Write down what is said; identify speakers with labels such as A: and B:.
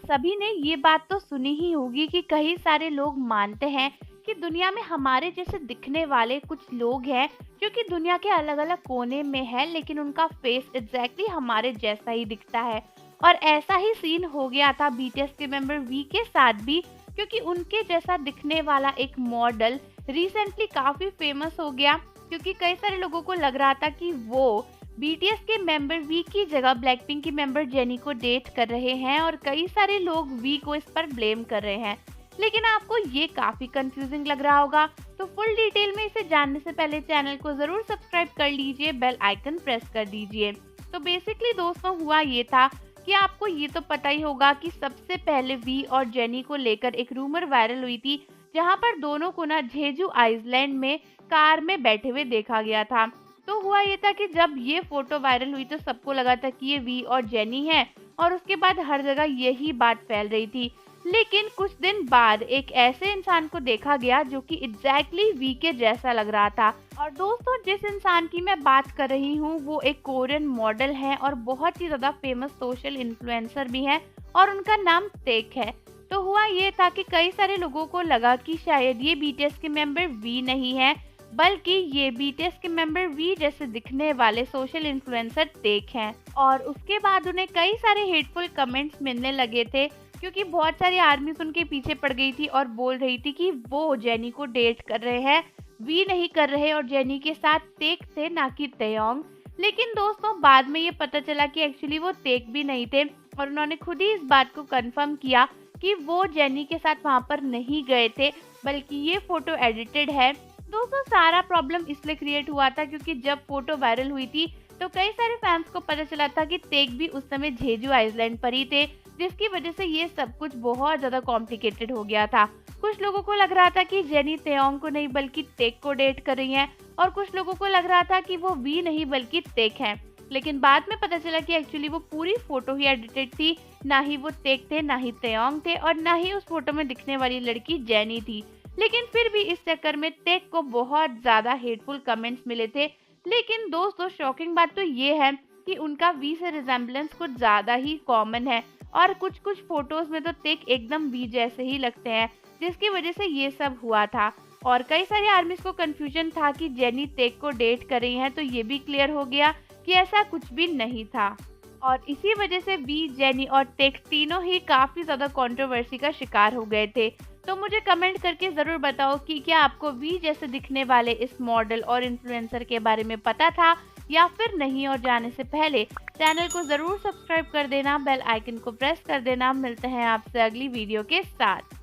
A: सभी ने ये बात तो सुनी ही होगी कि कई सारे लोग मानते हैं कि दुनिया में हमारे जैसे दिखने वाले कुछ लोग हैं जो कि दुनिया के अलग अलग कोने में है, लेकिन उनका फेस एग्जैक्टली हमारे जैसा ही दिखता है। और ऐसा ही सीन हो गया था बीटीएस के मेंबर वी के साथ भी, क्योंकि उनके जैसा दिखने वाला एक मॉडल रिसेंटली काफी फेमस हो गया, क्योंकि कई सारे लोगों को लग रहा था कि वो बीटीएस के मेंबर वी की जगह ब्लैकपिंक की मेंबर जेनी को डेट कर रहे हैं, और कई सारे लोग वी को इस पर ब्लेम कर रहे हैं। लेकिन आपको ये काफी कंफ्यूजिंग लग रहा होगा, तो फुल डिटेल में इसे जानने से पहले चैनल को जरूर सब्सक्राइब कर लीजिए, बेल आइकन प्रेस कर दीजिए। तो बेसिकली दोस्तों हुआ ये था कि आपको ये तो पता ही होगा कि सबसे पहले वी और जेनी को लेकर एक रूमर वायरल हुई थी, जहां पर दोनों को ना जेजू आइसलैंड में कार में बैठे हुए देखा गया था। तो हुआ ये था कि जब ये फोटो वायरल हुई तो सबको लगा था कि ये वी और जेनी है, और उसके बाद हर जगह यही बात फैल रही थी। लेकिन कुछ दिन बाद एक ऐसे इंसान को देखा गया जो कि एग्जैक्टली वी के जैसा लग रहा था। और दोस्तों, जिस इंसान की मैं बात कर रही हूँ वो एक कोरियन मॉडल है और बहुत ही ज्यादा फेमस सोशल इन्फ्लुएंसर भी है, और उनका नाम टेक है। तो हुआ ये था कि कई सारे लोगों को लगा कि शायद ये बीटीएस के मेंबर वी नहीं है, बल्कि ये बीटीएस के मेंबर वी जैसे दिखने वाले सोशल इन्फ्लुएंसर टेक हैं। और उसके बाद उन्हें कई सारे हेटफुल कमेंट्स मिलने लगे थे, क्योंकि बहुत सारी आर्मीज उनके पीछे पड़ गई थी और बोल रही थी कि वो जेनी को डेट कर रहे हैं, वी नहीं कर रहे, और जेनी के साथ टेक थे ना कि तयोंग। लेकिन दोस्तों, बाद में ये पता चला कि एक्चुअली वो टेक भी नहीं थे, और उन्होंने खुद ही इस बात को कंफर्म किया कि वो जेनी के साथ वहां पर नहीं गए थे, बल्कि ये फोटो एडिटेड है। दोस्तों, सारा प्रॉब्लम इसलिए क्रिएट हुआ था क्योंकि जब फोटो वायरल हुई थी तो कई सारे फैंस को पता चला था कि टेक भी उस समय जेजू आइसलैंड पर ही थे, जिसकी वजह से ये सब कुछ बहुत ज्यादा कॉम्प्लिकेटेड हो गया था। कुछ लोगों को लग रहा था कि जेनी तयोंग को नहीं बल्कि टेक को डेट कर रही हैं, और कुछ लोगों को लग रहा था कि वो वी नहीं बल्कि टेक हैं। लेकिन बाद में पता चला कि एक्चुअली वो पूरी फोटो ही एडिटेड थी, ना ही वो टेक थे, ना ही तयोंग थे, और ना ही उस फोटो में दिखने वाली लड़की जेनी थी। लेकिन फिर भी इस चक्कर में टेक को बहुत ज्यादा हेटफुल कमेंट्स मिले थे। लेकिन दोस्तों, शॉकिंग बात तो ये है कि उनका वी से रिजेम्बलेंस कुछ ज्यादा ही कॉमन है, और कुछ कुछ फोटोज में तो टेक एकदम वी जैसे ही लगते हैं, जिसकी वजह से ये सब हुआ था। और कई सारी आर्मीज को कंफ्यूजन था कि जेनी टेक को डेट कर रही हैं, तो ये भी क्लियर हो गया कि ऐसा कुछ भी नहीं था। और इसी वजह से वी, जेनी और टेक तीनों ही काफी ज्यादा कंट्रोवर्सी का शिकार हो गए थे। तो मुझे कमेंट करके जरूर बताओ कि क्या आपको वी जैसे दिखने वाले इस मॉडल और इन्फ्लुएंसर के बारे में पता था या फिर नहीं। और जाने से पहले चैनल को जरूर सब्सक्राइब कर देना, बेल आइकन को प्रेस कर देना। मिलते हैं आपसे अगली वीडियो के साथ।